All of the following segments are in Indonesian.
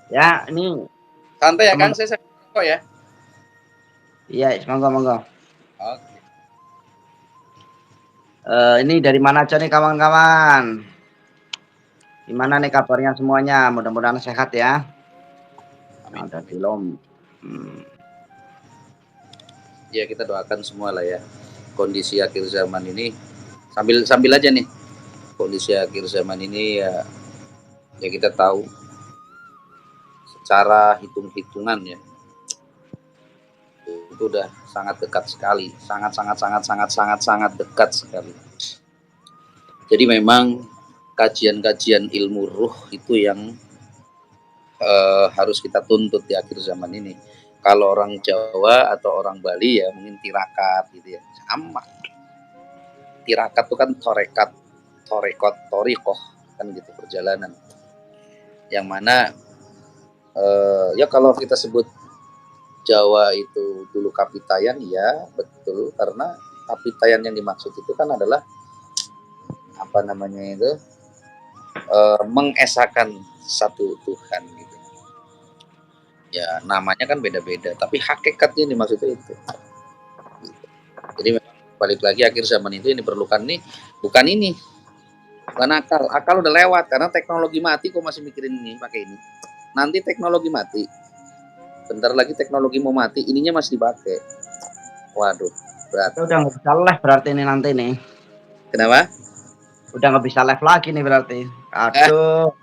Ya, ini Santai ya Kang, teman. saya kok ya. Iya, monggo monggo. Oke. Ini dari mana aja nih kawan-kawan? Gimana nih kabarnya semuanya? Mudah-mudahan sehat ya. Yang Amin, ada di amin. Hmm. Ya kita doakan semua lah ya. Kondisi akhir zaman ini sambil sambil aja nih. Kondisi akhir zaman ini ya kita tahu secara hitung-hitungan ya itu udah sangat dekat sekali, sangat sangat sangat sangat sangat sangat dekat sekali. Jadi memang kajian-kajian ilmu ruh itu yang harus kita tuntut di akhir zaman ini. Kalau orang Jawa atau orang Bali ya mungkin tirakat gitu ya, sama. Tirakat itu kan torekat, torekot, torikoh kan gitu perjalanan. Yang mana ya kalau kita sebut Jawa itu dulu Kapitayan ya betul, karena Kapitayan yang dimaksud itu kan adalah apa namanya itu mengesahkan satu Tuhan gitu. Ya namanya kan beda-beda, tapi hakikatnya dimaksud itu. Jadi memang balik lagi akhir zaman itu yang diperlukan nih bukan ini, bukan akal. Akal udah lewat karena teknologi mati kok masih mikirin ini pakai ini. Nanti teknologi mati, bentar lagi teknologi mau mati, ininya masih dipakai. Waduh, berat. Kita udah nggak bisa live berarti ini nanti nih. Kenapa? Udah nggak bisa live lagi nih berarti. Aduh.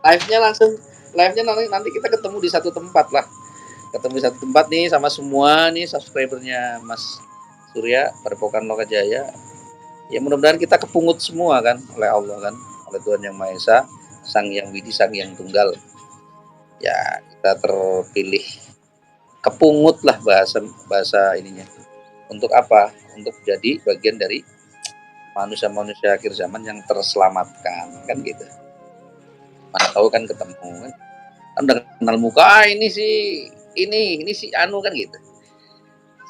Live-nya langsung, live-nya nanti kita ketemu di satu tempat lah. Ketemu di satu tempat nih sama semua nih subscribernya Mas Surya, Padepokan Lokajaya. Ya mudah-mudahan kita kepungut semua kan oleh Allah kan, oleh Tuhan Yang Maha Esa, Sang Yang Widi, Sang Yang Tunggal. Ya kita terpilih kepungut lah bahasa bahasa ininya. Untuk apa? Untuk jadi bagian dari manusia-manusia akhir zaman yang terselamatkan kan gitu. Mana tahu kan ketemu kan udah kenal muka ini si ini si Anu kan gitu.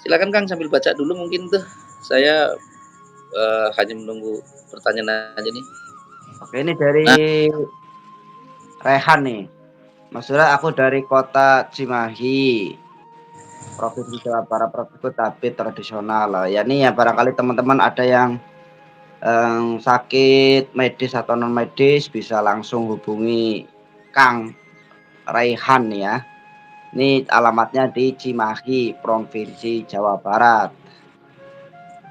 Silakan Kang sambil baca dulu mungkin tuh. Saya hanya menunggu pertanyaan aja nih. Oke, ini dari Nah, Rehan nih. Maksudnya aku dari kota Cimahi, Provinsi Jawa Barat, Provinsi tapi tradisional lah. Ya nih ya barangkali teman-teman ada yang sakit medis atau non medis bisa langsung hubungi Kang Raihan ya. Ini alamatnya di Cimahi, Provinsi Jawa Barat.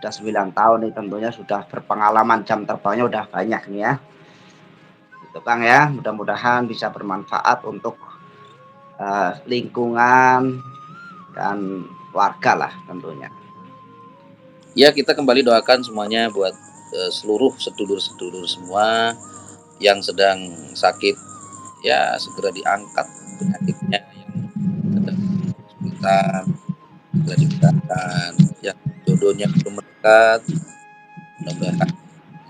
Sudah 9 tahun nih tentunya sudah berpengalaman, jam terbangnya udah banyak nih ya. Itu Kang ya, mudah-mudahan bisa bermanfaat untuk lingkungan dan warga lah tentunya. ya kita kembali doakan semuanya buat seluruh sedulur-sedulur semua yang sedang sakit ya segera diangkat penyakitnya, yang sedang kesulitan segera dimudahkan, yang jodohnya belum mendekat mudah-mudahan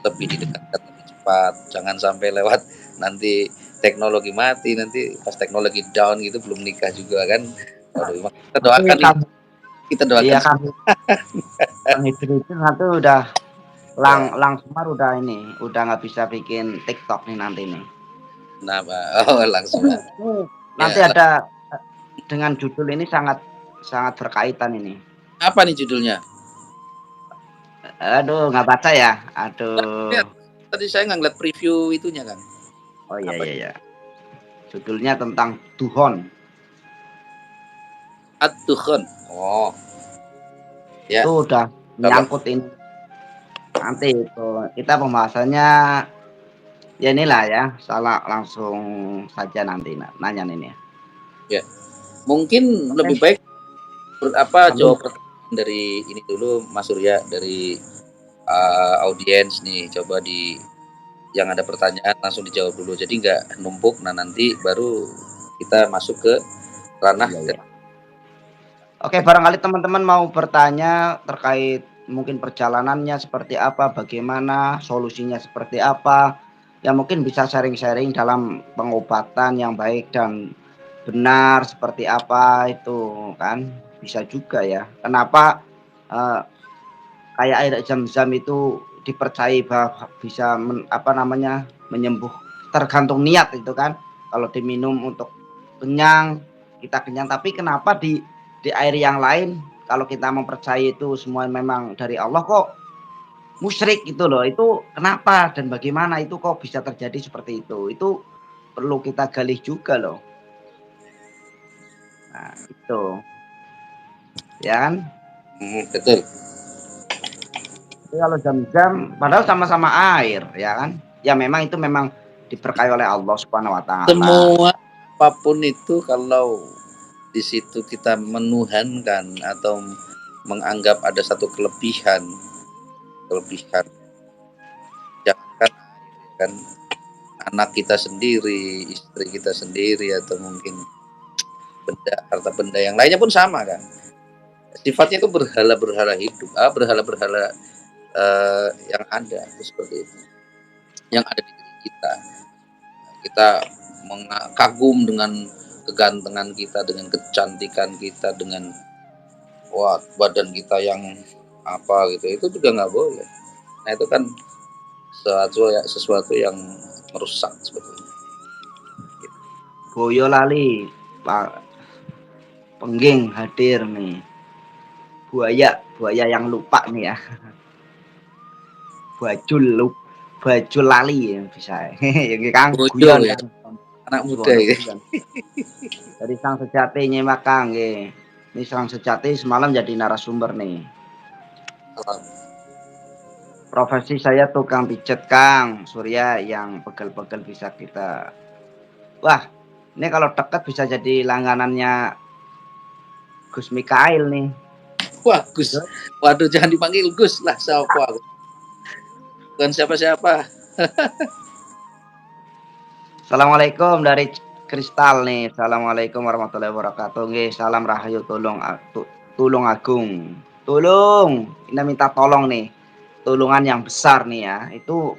lebih didekatkan lebih cepat, jangan sampai lewat nanti teknologi mati, nanti pas teknologi down gitu belum nikah juga kan. Waduh, kita Nanti doakan nih, kami, kita iya doakan kami Kang Idris nanti udah ya. langsung udah ini, udah nggak bisa bikin TikTok nih nanti nih. Kenapa? Oh langsung Nanti ya. ada dengan judul ini sangat sangat berkaitan ini. Apa nih judulnya? Aduh, nggak baca ya. Aduh. Ya, tadi saya nggak ngeliat preview itunya kan. Oh iya Apa iya itu? ya. Judulnya tentang duhon. At-Tukhun. Oh ya, Itu udah Allah. menyangkut ini. Nanti itu kita pembahasannya ya inilah ya. Salah langsung saja nanti nanya ini ya. Ya, mungkin lebih Oke. baik apa Sambil jawab pertanyaan dari ini dulu Mas Surya, dari audiens nih, coba di yang ada pertanyaan langsung dijawab dulu, jadi nggak numpuk. Nah nanti baru kita masuk ke ranah iya iya. Oke, barangkali teman-teman mau bertanya terkait mungkin perjalanannya seperti apa, bagaimana, solusinya seperti apa. Ya mungkin bisa sharing-sharing dalam pengobatan yang baik dan benar seperti apa itu kan bisa juga ya. Kenapa eh, kayak air zam-zam itu dipercayai bahwa bisa apa namanya menyembuh tergantung niat itu kan. kalau diminum untuk kenyang, kita kenyang. Tapi kenapa di air yang lain kalau kita mempercayai itu semua memang dari Allah kok musyrik gitu loh, itu kenapa dan bagaimana itu kok bisa terjadi seperti itu? Itu perlu kita gali juga loh. Nah, itu. Ya kan? Betul. Tapi kalau Zam-Zam padahal sama-sama air, ya kan? Ya memang itu memang diberkahi oleh Allah Subhanahu wa taala. Semua apapun itu kalau di situ kita menuhankan atau menganggap ada satu kelebihan jangankan air ya kan, anak kita sendiri, istri kita sendiri, atau mungkin benda, harta benda yang lainnya pun sama kan, sifatnya itu berhala-berhala hidup, berhala-berhala yang ada itu seperti itu, yang ada di diri kita. Kita kagum dengan kegantengan kita, dengan kecantikan kita, dengan badan kita yang apa gitu, itu juga nggak boleh. Nah itu kan sesuatu yang merusak sebetulnya. Boyolali, Pak Pengging hadir nih. Buaya yang lupa nih ya. Bajul lali yang bisa. Yang Kang Boyo guyon ya, Kang. anak muda Suwono ya. guyon. Dari Sang Sejati nyimak Kang nggih. Ini Sang Sejati semalam jadi narasumber nih. Profesi saya tukang pijet Kang Surya, yang pegel-pegel bisa kita. Wah, ini kalau deket bisa jadi langganannya Gus Mikail nih. Wah Gus, waduh jangan dipanggil Gus lah, siapa? Bukan siapa-siapa. Assalamualaikum dari Kristal nih. Assalamualaikum warahmatullahi wabarakatuh. Nggih, salam rahayu tulung agung. Tulung, kita minta tolong nih. Tulungan yang besar nih ya. Itu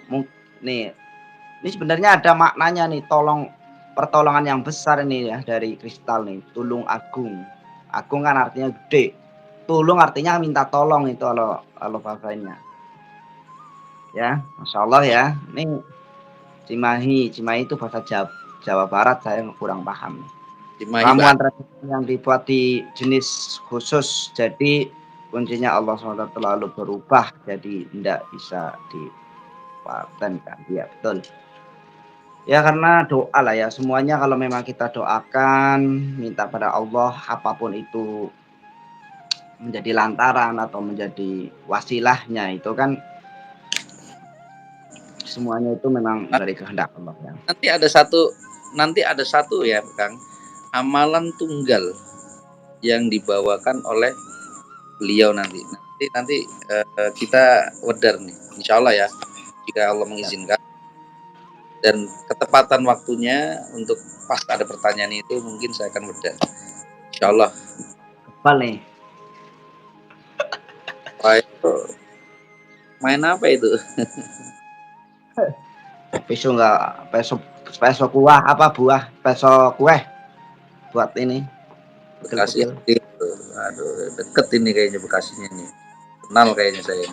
nih. Ini sebenarnya ada maknanya nih, pertolongan yang besar ini ya dari Kristal nih. Tulung agung. Agung kan artinya gede. Tulung artinya minta tolong itu kalau bahasanya. Ya, Masya Allah ya. Ini Cimahi itu bahasa Jawa Barat, saya kurang paham. Cimahi Ramuan tradisional yang dibuat di jenis khusus, jadi kuncinya Allah SWT terlalu berubah, jadi tidak bisa dipatenkan. Ya betul. Ya karena doa lah ya, semuanya kalau memang kita doakan, minta pada Allah, apapun itu menjadi lantaran atau menjadi wasilahnya, itu kan semuanya itu memang dari kehendak Allah ya. Nanti ada satu ya Kang, amalan tunggal yang dibawakan oleh beliau nanti kita wedar nih, insya Allah ya, jika Allah mengizinkan dan ketepatan waktunya untuk pas ada pertanyaan itu, mungkin saya akan wedar, insya Allah. Kebal nih. Wah, itu main apa itu? Peso enggak, peso kuah apa buah peso kue buat ini Bekasi. pegel-pegel. Aduh, deket ini kayaknya Bekasinya nih. Kenal kayaknya saya.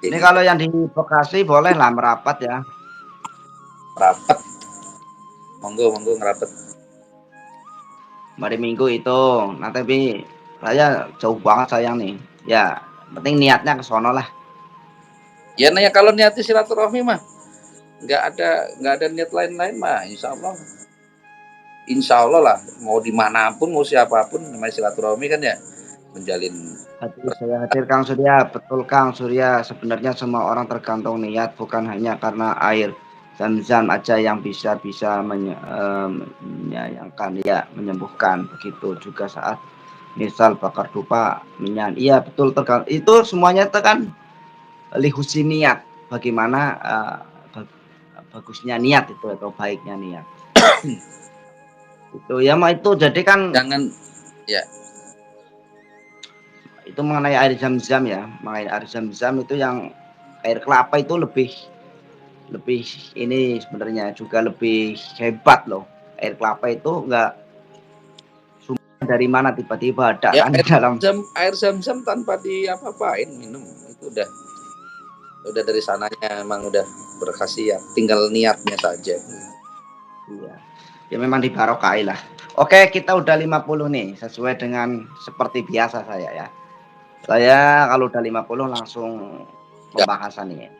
Ini Ini kalau yang di Bekasi boleh lah merapat ya. rapat. Monggo ngerapat. Hari Minggu itu. Nah tapi saya jauh banget sayang nih. Ya, penting niatnya ke sono lah. Ya nanya, kalau niatnya silaturahmi mah nggak ada niat lain-lain mah, insya Allah lah, mau dimanapun mau siapapun, namanya silaturahmi kan ya, menjalin. Hadir, saya hadir Kang Surya. Betul Kang Surya. Sebenarnya semua orang tergantung niat, bukan hanya karena air Zam-Zam aja yang bisa menyayangkan ya, menyembuhkan. Begitu juga saat misal bakar dupa minyak. Iya betul, tergantung. Itu semuanya itu kan lihusi niat. Bagaimana bagusnya niat itu atau baiknya niat. Itu ya mah itu jadi kan Jangan ya. Itu mengenai air Zam-Zam ya, mengenai air Zam-Zam itu yang air kelapa itu lebih lebih ini sebenarnya juga lebih hebat loh. Air kelapa itu enggak dari mana tiba-tiba ada Ya kan di dalam. air zam-zam tanpa diapa-apain minum itu udah dari sananya emang udah berkhasiat, tinggal niatnya saja. Iya. Ya memang dibarokahi lah. Oke, kita udah 50 nih, sesuai dengan seperti biasa saya ya. Saya kalau udah 50 langsung Ya. pembahasan nih.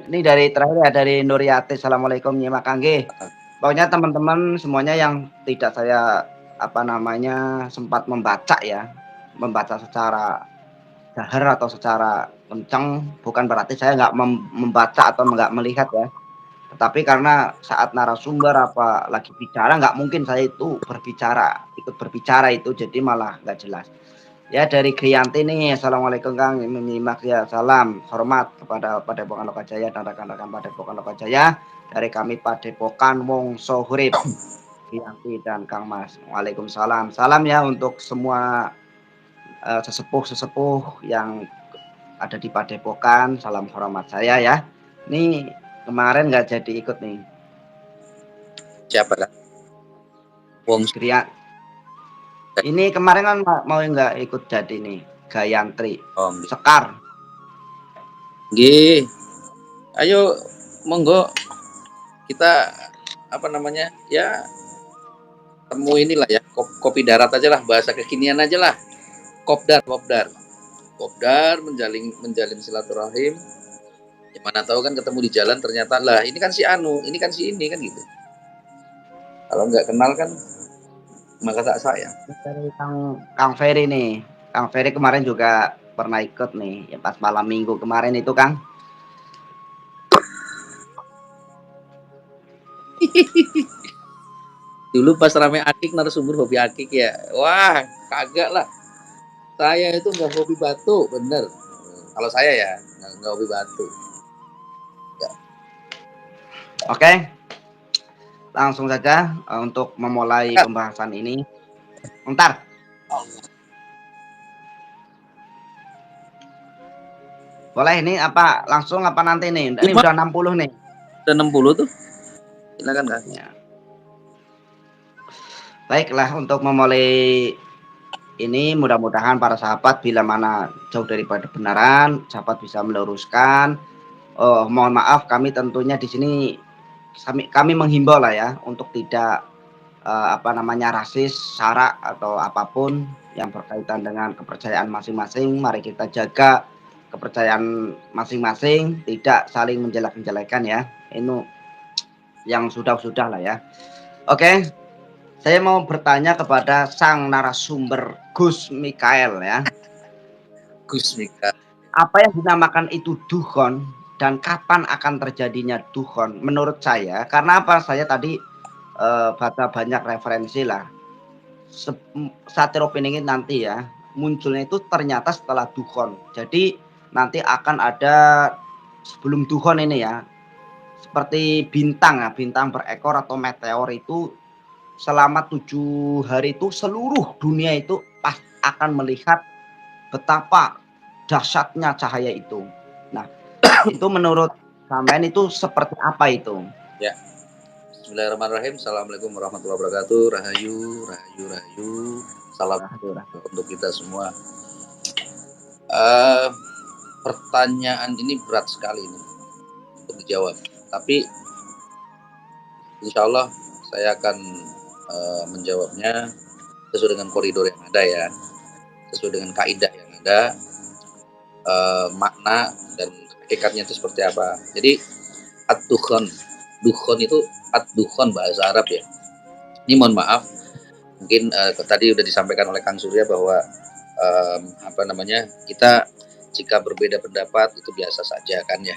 Ini dari terakhir ya dari Nuryati, "Assalamualaikum nyimak kanggih." Pokoknya teman-teman semuanya yang tidak saya, apa namanya, sempat membaca ya, membaca secara dahar atau secara kencang, bukan berarti saya nggak membaca atau nggak melihat ya. Tetapi karena saat narasumber apa lagi bicara, nggak mungkin saya itu berbicara, ikut berbicara itu, jadi malah nggak jelas. Ya dari Kriyanti nih, "Assalamualaikum Kang, menyimak ya, salam hormat kepada Padepokan Lokajaya dan rekan-rekan Padepokan Lokajaya, dari kami Padepokan Wongso Hurip, Kriyanti dan Kang Mas." Waalaikumsalam. Salam ya untuk semua, sesepuh-sesepuh yang ada di Padepokan, salam hormat saya ya. Ini kemarin nggak jadi ikut nih, Siapa kan? Wong Kriya ini kemarin kan mau nggak ikut jadi nih, Gayantri, Om. Sekar. Nggih. Ayo monggo kita apa namanya? Ya temu inilah ya, kopi darat aja lah, bahasa kekinian aja lah. Kopdar, kopdar. Kopdar menjalin menjalin silaturahim. Ya mana tahu kan ketemu di jalan ternyata lah ini kan si Anu, ini kan si ini kan gitu. Kalau nggak kenal kan maka tak sayang. Dari Kang Kang Ferry nih. Kang Ferry kemarin juga pernah ikut nih, ya pas malam Minggu kemarin itu, Kang. Dulu pas rame akik narasumber hobi akik ya. Wah, kagak lah. Saya itu nggak hobi batu, bener. Kalau saya ya nggak hobi batu. Ya. Oke, langsung saja untuk memulai pembahasan ini. Bentar. Boleh ini apa langsung apa nanti nih? Ini udah 60 nih. Udah 60 tuh. Silakan kan. Ya. Baiklah untuk memulai ini mudah-mudahan para sahabat bila mana jauh daripada kebenaran, sahabat bisa meluruskan. Oh, mohon maaf kami tentunya di sini kami menghimbau lah ya untuk tidak apa namanya rasis, sara atau apapun yang berkaitan dengan kepercayaan masing-masing. Mari kita jaga kepercayaan masing-masing, tidak saling menjelek-jelekan ya. Ini yang sudah-sudah lah ya. Oke, saya mau bertanya kepada sang narasumber Gus Mikael ya. Gus Mika. Apa yang dinamakan itu dukhon dan kapan akan terjadinya dukhon? Menurut saya, karena apa? Saya tadi baca banyak referensi lah. Satiro Piningit nanti ya munculnya itu ternyata setelah dukhon. Jadi nanti akan ada sebelum dukhon ini ya, seperti bintang ya, bintang berekor atau meteor itu selama 7 hari itu seluruh dunia itu pas akan melihat betapa dahsyatnya cahaya itu. Nah, itu menurut sampean itu seperti apa itu? Ya. Bismillahirrahmanirrahim. Assalamualaikum warahmatullahi wabarakatuh. Rahayu, rahayu, rahayu. Salam untuk kita semua. Pertanyaan ini berat sekali nih untuk dijawab. Tapi insya Allah saya akan menjawabnya sesuai dengan koridor yang ada ya, sesuai dengan kaidah yang ada, makna dan hakikatnya itu seperti apa. Jadi ad-dukhon, dukhon itu ad-dukhon bahasa Arab ya. Ini mohon maaf, mungkin tadi sudah disampaikan oleh Kang Surya bahwa apa namanya, kita jika berbeda pendapat itu biasa saja kan ya.